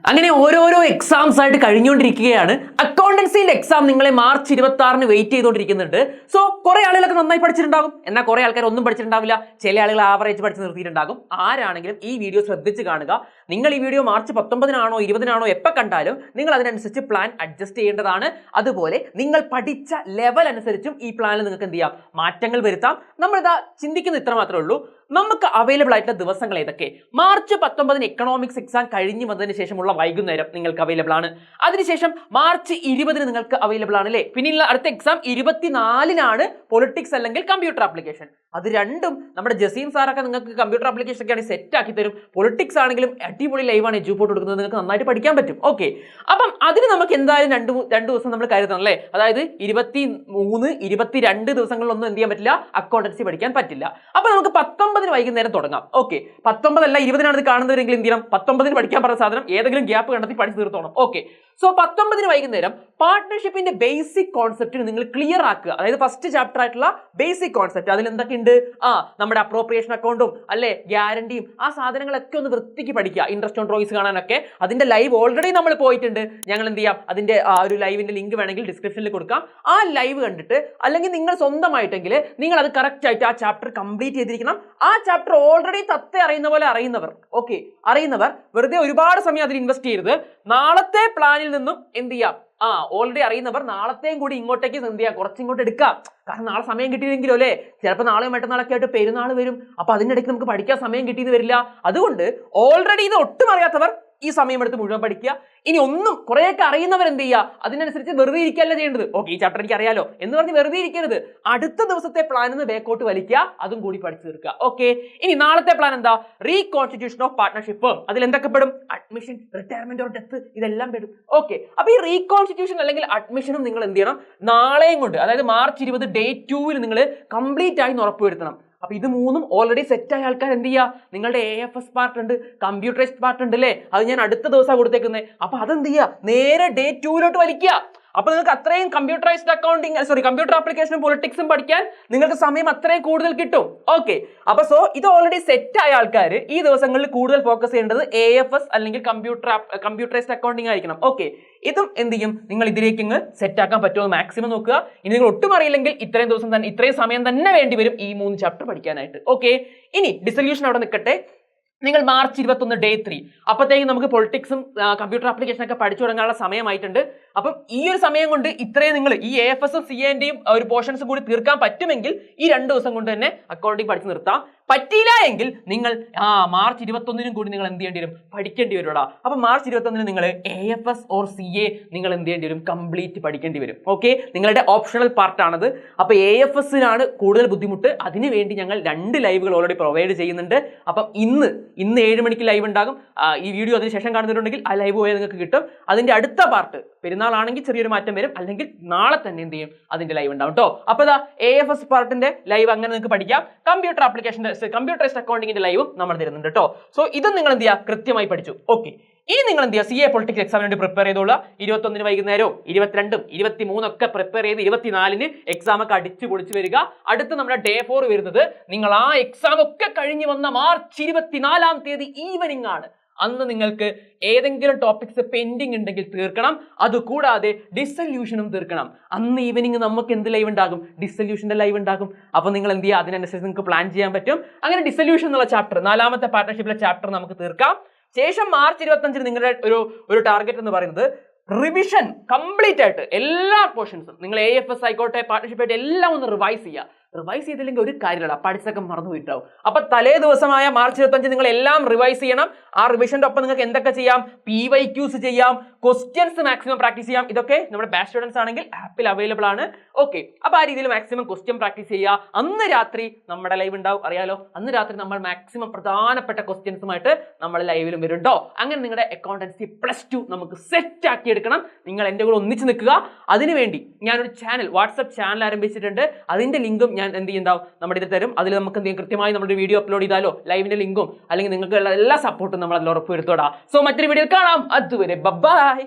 അങ്ങനെ ഓരോരോ എക്സാംസ് ആയിട്ട് കഴിഞ്ഞുകൊണ്ടിരിക്കുകയാണ്. അക്കൗണ്ടൻസിന്റെ എക്സാം നിങ്ങളെ മാർച്ച് 26-ന് വെയിറ്റ് ചെയ്തുകൊണ്ടിരിക്കുന്നുണ്ട്. സോ കുറെ ആളുകളൊക്കെ നന്നായി പഠിച്ചിട്ടുണ്ടാകും, എന്നാൽ കുറെ ആൾക്കാർ ഒന്നും പഠിച്ചിട്ടുണ്ടാവില്ല. ചില ആളുകൾ ആവറേജ് പഠിച്ച് നിർത്തിയിട്ടുണ്ടാകും. ആരാണെങ്കിലും ഈ വീഡിയോ ശ്രദ്ധിച്ച് കാണുക. നിങ്ങൾ ഈ വീഡിയോ മാർച്ച് 19-നാണോ 20-നാണോ എപ്പോൾ കണ്ടാലും നിങ്ങൾ അതിനനുസരിച്ച് പ്ലാൻ അഡ്ജസ്റ്റ് ചെയ്യേണ്ടതാണ്. അതുപോലെ നിങ്ങൾ പഠിച്ച ലെവൽ അനുസരിച്ചും ഈ പ്ലാനിൽ നിങ്ങൾക്ക് എന്ത് ചെയ്യാം, മാറ്റങ്ങൾ വരുത്താം. നമ്മളിതാ ചിന്തിക്കുന്ന ഇത്ര മാത്രമേ ഉള്ളൂ. നമുക്ക് അവൈലബിൾ ആയിട്ടുള്ള ദിവസങ്ങൾ ഏതൊക്കെ? മാർച്ച് 19-ന് എക്കണോമിക്സ് എക്സാം കഴിഞ്ഞു വന്നതിന് ശേഷമുള്ള വൈകുന്നേരം നിങ്ങൾക്ക് അവൈലബിൾ ആണ്. അതിനുശേഷം മാർച്ച് 20-ന് നിങ്ങൾക്ക് അവൈലബിൾ ആണ് അല്ലേ? പിന്നെയുള്ള അടുത്ത എക്സാം 24-നാണ് പൊളിറ്റിക്സ് അല്ലെങ്കിൽ കമ്പ്യൂട്ടർ ആപ്ലിക്കേഷൻ. അത് രണ്ടും നമ്മുടെ ജസീം സാറൊക്കെ നിങ്ങൾക്ക് കമ്പ്യൂട്ടർ ആപ്ലിക്കേഷൻ ഒക്കെ ആണെങ്കിൽ സെറ്റ് ആക്കി തരും. പൊളിറ്റിക്സ് ആണെങ്കിലും അടിപൊളി ലൈവാണ് എജുപോർട്ട് കൊടുക്കുന്നത്, നിങ്ങൾക്ക് നന്നായിട്ട് പഠിക്കാൻ പറ്റും. ഓക്കെ, അപ്പം അതിന് നമുക്ക് എന്തായാലും രണ്ട് ദിവസം നമ്മൾ കരുതണം അല്ലേ? അതായത് 23, 22 ദിവസങ്ങളിലൊന്നും എന്ത് ചെയ്യാൻ പറ്റില്ല, അക്കൗണ്ടൻസി പഠിക്കാൻ പറ്റില്ല. അപ്പൊ നമുക്ക് 19-ന് വൈകുന്നേരം തുടങ്ങാം. ഓക്കെ, 19 അല്ല 20-നാണ് ഇത് കാണുന്നവരെങ്കിൽ എന്ത് ചെയ്യണം, 19-ന് പഠിക്കാൻ പറഞ്ഞ സാധനം ഏതെങ്കിലും ഗ്യാപ്പ് കണ്ടെത്തി പഠിച്ചു തീർത്തോണം. ഓക്കെ, സോ 19-ന് വൈകുന്നേരം പാർട്ട്ണർഷിപ്പിന്റെ ബേസിക് കോൺസെപ്റ്റ് നിങ്ങൾ ക്ലിയർ ആക്കുക. അതായത് ഫസ്റ്റ് ചാപ്റ്റർ ആയിട്ടുള്ള ബേസിക് കോൺസെപ്റ്റ്, അതിൽ എന്തൊക്കെയുണ്ട്, നമ്മുടെ അപ്രോപ്രിയേഷൻ അക്കൗണ്ടും അല്ലെ ഗ്യാരണ്ടിയും ആ സാധനങ്ങളൊക്കെ ഒന്ന് വൃത്തിക്ക് പഠിക്കുക. ഇൻട്രസ്റ്റ് ഓൺ ഡ്രോയിങ്സ് കാണാനൊക്കെ അതിന്റെ ലൈവ് ഓൾറെഡി നമ്മൾ പോയിട്ടുണ്ട്. ഞങ്ങൾ എന്ത് ചെയ്യാം, അതിന്റെ ഒരു ലൈവിന്റെ ലിങ്ക് വേണമെങ്കിൽ ഡിസ്ക്രിപ്ഷനിൽ കൊടുക്കാം. ആ ലൈവ് കണ്ടിട്ട് അല്ലെങ്കിൽ നിങ്ങൾ സ്വന്തമായിട്ടെങ്കിൽ നിങ്ങൾ അത് കറക്റ്റ് ആയിട്ട് ആ ചാപ്റ്റർ കംപ്ലീറ്റ് ചെയ്തിരിക്കണം. ആ ചാപ്റ്റർ ഓൾറെഡി തത്തെ അറിയുന്ന പോലെ അറിയുന്നവർ, ഓക്കെ, അറിയുന്നവർ വെറുതെ ഒരുപാട് സമയം അതിൽ ഇൻവെസ്റ്റ് ചെയ്യരുത്. നാളത്തെ പ്ലാനിൽ നിന്നും എന്ത് ചെയ്യാം, ഓൾറെഡി അറിയുന്നവർ നാളത്തെയും കൂടി ഇങ്ങോട്ടേക്ക് എന്ത് ചെയ്യാം, കുറച്ചിങ്ങോട്ട് എടുക്കാം. കാരണം നാളെ സമയം കിട്ടിയില്ലെങ്കിലോ അല്ലേ, ചിലപ്പോൾ നാളെയോ മറ്റന്നാളൊക്കെ ആയിട്ട് പെരുന്നാൾ വരും. അപ്പൊ അതിനിടയ്ക്ക് നമുക്ക് പഠിക്കാൻ സമയം കിട്ടിയെന്ന് വരില്ല. അതുകൊണ്ട് ഓൾറെഡി ഇത് ഒട്ടും അറിയാത്തവർ ഈ സമയം എടുത്ത് മുഴുവൻ പഠിക്കുക. ഇനി ഒന്നും കുറേയൊക്കെ അറിയുന്നവർ എന്ത് ചെയ്യുക, അതിനനുസരിച്ച് വെറുതെ ഇരിക്കുകയല്ല ചെയ്യേണ്ടത്. ഓക്കെ, ഈ ചാപ്റ്റർ എനിക്ക് അറിയാലോ എന്ന് പറഞ്ഞ് വെറുതെ ഇരിക്കരുത്. അടുത്ത ദിവസത്തെ പ്ലാനിൽ നിന്ന് ബാക്കോട്ട് വലിക്കുക, അതും കൂടി പഠിച്ചു തീർക്കുക. ഓക്കെ, ഇനി നാളത്തെ പ്ലാൻ എന്താ, റീകോൺസ്റ്റിറ്റ്യൂഷൻ ഓഫ് പാർട്ട്ണർഷിപ്പ്. അതിൽ എന്തൊക്കെ പെടും, അഡ്മിഷൻ, റിട്ടയർമെന്റ് ഓർ ഡെത്ത്, ഇതെല്ലാം പെടും. ഓക്കെ, അപ്പൊ ഈ റീകോൺസ്റ്റിറ്റ്യൂഷൻ അല്ലെങ്കിൽ അഡ്മിഷനും നിങ്ങൾ എന്ത് ചെയ്യണം, നാളെയും കൊണ്ട് അതായത് മാർച്ച് 20 ഡേ 2-ൽ നിങ്ങൾ കംപ്ലീറ്റ് ആയി ഉറപ്പുവരുത്തണം. അപ്പൊ ഇത് മൂന്നും ഓൾറെഡി സെറ്റ് ആയ ആൾക്കാർ എന്ത് ചെയ്യുക, നിങ്ങളുടെ AFS പാർട്ട് ഉണ്ട്, കമ്പ്യൂട്ടറൈസ്ഡ് പാർട്ട് ഉണ്ട് അല്ലേ, അത് ഞാൻ അടുത്ത ദിവസമാണ് കൊടുത്തേക്കുന്നത്. അപ്പൊ അതെന്ത് ചെയ്യുക, നേരെ ഡേ 2-ലോട്ട് വലിക്കുക. അപ്പൊ നിങ്ങൾക്ക് അത്രയും കമ്പ്യൂട്ടറൈസ്ഡ് അക്കൗണ്ടിങ് കമ്പ്യൂട്ടർ ആപ്ലിക്കേഷനും പൊളിറ്റിക്സും പഠിക്കാൻ നിങ്ങൾക്ക് സമയം അത്രയും കൂടുതൽ കിട്ടും. ഓക്കെ, അപ്പൊ സോ ഇത് ഓൾറെഡി സെറ്റ് ആയ ആൾക്കാർ ഈ ദിവസങ്ങളിൽ കൂടുതൽ ഫോക്കസ് ചെയ്യേണ്ടത് AFS അല്ലെങ്കിൽ കമ്പ്യൂട്ടറൈസ്ഡ് അക്കൗണ്ടിങ് ആയിരിക്കണം. ഓക്കെ, ഇതും എന്ത് ചെയ്യും, നിങ്ങൾ ഇതിലേക്ക് സെറ്റ് ആക്കാൻ പറ്റുമോ മാക്സിമം നോക്കുക. ഇനി നിങ്ങൾ ഒട്ടും അറിയില്ലെങ്കിൽ ഇത്രയും സമയം തന്നെ വേണ്ടി വരും ഈ 3 ചാപ്റ്റർ പഠിക്കാനായിട്ട്. ഓക്കെ, ഇനി ഡിസൊല്യൂഷൻ അവിടെ നിൽക്കട്ടെ. നിങ്ങൾ മാർച്ച് 21 ഡേ 3 അപ്പോഴത്തേക്കും നമുക്ക് പൊളിറ്റിക്സും കമ്പ്യൂട്ടർ ആപ്ലിക്കേഷൻ ഒക്കെ പഠിച്ചു തുടങ്ങാനുള്ള സമയമായിട്ടുണ്ട്. അപ്പം ഈ ഒരു സമയം കൊണ്ട് ഇത്രയും നിങ്ങൾ ഈ AFS-ഉം CA-ന്റെയും ഒരു പോർഷൻസും കൂടി തീർക്കാൻ പറ്റുമെങ്കിൽ ഈ 2 ദിവസം കൊണ്ട് തന്നെ അക്കൗണ്ടിങ് പഠിച്ചു നിർത്താം. പറ്റിയില്ല എങ്കിൽ നിങ്ങൾ മാർച്ച് 21-നും കൂടി നിങ്ങൾ എന്ത് ചെയ്യേണ്ടി വരും, പഠിക്കേണ്ടി വരുടാ. അപ്പൊ മാർച്ച് 21-ന് നിങ്ങൾ AFS ഓർ CA നിങ്ങൾ എന്ത് ചെയ്യേണ്ടി വരും, കംപ്ലീറ്റ് പഠിക്കേണ്ടി വരും. ഓക്കെ, നിങ്ങളുടെ ഓപ്ഷണൽ പാർട്ടാണത്. അപ്പൊ AFS-നാണ് കൂടുതൽ ബുദ്ധിമുട്ട്. അതിനു വേണ്ടി ഞങ്ങൾ 2 ലൈവുകൾ ഓൾറെഡി പ്രൊവൈഡ് ചെയ്യുന്നുണ്ട്. അപ്പം ഇന്ന് 7 മണിക്ക് ലൈവ് ഉണ്ടാകും. ഈ വീഡിയോ അതിന് ശേഷം കാണുന്നുണ്ടെങ്കിൽ ആ ലൈവ് പോയാൽ നിങ്ങൾക്ക് കിട്ടും. അതിന്റെ അടുത്ത പാർട്ട് പെരുന്നാളാണെങ്കിൽ ചെറിയൊരു മാറ്റം വരും, അല്ലെങ്കിൽ നാളെ തന്നെ എന്ത് ചെയ്യും, അതിന്റെ ലൈവ് ഉണ്ടാവും കേട്ടോ. അപ്പൊ AFS പാർട്ടിന്റെ ലൈവ് അങ്ങനെ നിങ്ങൾക്ക് പഠിക്കാം. കമ്പ്യൂട്ടറൈസ്ഡ് അക്കൗണ്ടിങ്ങിന്റെ ലൈവും നമ്മൾ തരുന്നുണ്ട് കേട്ടോ. സോ ഇതും നിങ്ങൾ എന്ത് ചെയ്യുക, കൃത്യമായി പഠിച്ചു. ഓക്കെ, ഇനി നിങ്ങൾ എന്ത് ചെയ്യുക, CA പൊളിറ്റിക്സ് എക്സാമിന് വേണ്ടി പ്രിപ്പയർ ചെയ്തോളൂ. 21-ന് വൈകുന്നേരവും 22-ഉം 23-ഉം ഒക്കെ പ്രിപ്പയർ ചെയ്ത് 24-ന് എക്സാം ഒക്കെ അടിച്ചു പൊളിച്ചു വരിക. അടുത്ത് നമ്മുടെ ഡേ 4 വരുന്നത് നിങ്ങൾ ആ എക്സാം ഒക്കെ കഴിഞ്ഞ് വന്ന മാർച്ച് 24-ാം തീയതി ഈവനിങ് ആണ്. അന്ന് നിങ്ങൾക്ക് ഏതെങ്കിലും ടോപ്പിക്സ് പെൻഡിങ് ഉണ്ടെങ്കിൽ തീർക്കണം. അതുകൂടാതെ ഡിസൊല്യൂഷനും തീർക്കണം. അന്ന് ഈവനിങ് നമുക്ക് എന്ത് ലൈവ് ഉണ്ടാകും, ഡിസൊല്യൂഷന്റെ ലൈവ് ഉണ്ടാകും. അപ്പൊ നിങ്ങൾ എന്ത് ചെയ്യുക, അതിനനുസരിച്ച് നിങ്ങൾക്ക് പ്ലാൻ ചെയ്യാൻ പറ്റും. അങ്ങനെ ഡിസൊല്യൂഷൻ എന്നുള്ള ചാപ്റ്റർ, 4ാമത്തെ പാർട്ട്ണർഷിപ്പിലെ ചാപ്റ്റർ നമുക്ക് തീർക്കാം. ശേഷം മാർച്ച് 25-ന് നിങ്ങളുടെ ഒരു ടാർഗറ്റ് എന്ന് പറയുന്നത് റിവിഷൻ കംപ്ലീറ്റ് ആയിട്ട് എല്ലാ പോർഷൻസും നിങ്ങൾ AFS ആയിക്കോട്ടെ പാർട്ട്ണർഷിപ്പ് ആയിട്ട് എല്ലാം ഒന്ന് റിവൈസ് ചെയ്യുക. റിവൈസ് ചെയ്തില്ലെങ്കിൽ ഒരു കാര്യമില്ല, പഠിച്ചൊക്കെ മറന്നു പോയിട്ടാവും. അപ്പൊ തലേ ദിവസമായ മാർച്ച് 25 നിങ്ങൾ എല്ലാം റിവൈസ് ചെയ്യണം. ആ റിവിഷന്റെ ഒപ്പം നിങ്ങൾക്ക് എന്തൊക്കെ ചെയ്യാം, PYQs ചെയ്യാം, ക്വസ്റ്റ്യൻസ് മാക്സിമം പ്രാക്ടീസ് ചെയ്യാം. ഇതൊക്കെ നമ്മുടെ ബാച്ച് സ്റ്റുഡൻസ് ആണെങ്കിൽ ആപ്പിൽ അവൈലബിൾ ആണ്. ഓക്കെ, അപ്പൊ ആ രീതിയിൽ മാക്സിമം ക്വസ്റ്റ്യൻ പ്രാക്ടീസ് ചെയ്യുക. അന്ന് രാത്രി നമ്മുടെ ലൈവ് ഉണ്ടാവും, അറിയാലോ. അന്ന് രാത്രി നമ്മൾ മാക്സിമം പ്രധാനപ്പെട്ട ക്വസ്റ്റ്യൻസുമായിട്ട് നമ്മൾ ലൈവിലും വരുന്നുണ്ടോ. അങ്ങനെ നിങ്ങളുടെ അക്കൗണ്ടൻസി +2 നമുക്ക് സെറ്റ് ആക്കി എടുക്കണം. നിങ്ങൾ എൻ്റെ കൂടെ ഒന്നിച്ച് നിൽക്കുക. അതിനുവേണ്ടി ഞാനൊരു ചാനൽ, വാട്സ്ആപ്പ് ചാനൽ ആരംഭിച്ചിട്ടുണ്ട്. അതിന്റെ ലിങ്കും ഞാൻ എന്ത് ചെയ്യുന്നുണ്ടാവും, നമ്മുടെ ഇത് തരും. അതിൽ നമുക്ക് എന്ത് ചെയ്യും, കൃത്യമായി നമ്മുടെ വീഡിയോ അപ്ലോഡ് ചെയ്താലോ ലൈവിന്റെ ലിങ്കും അല്ലെങ്കിൽ നിങ്ങൾക്ക് എല്ലാ സപ്പോർട്ടും നമ്മൾ അതിൽ ഉറപ്പ് വരുത്തോടാ. സോ മറ്റൊരു വീഡിയോയിൽ കാണാം. അതുവരെ ബൈ.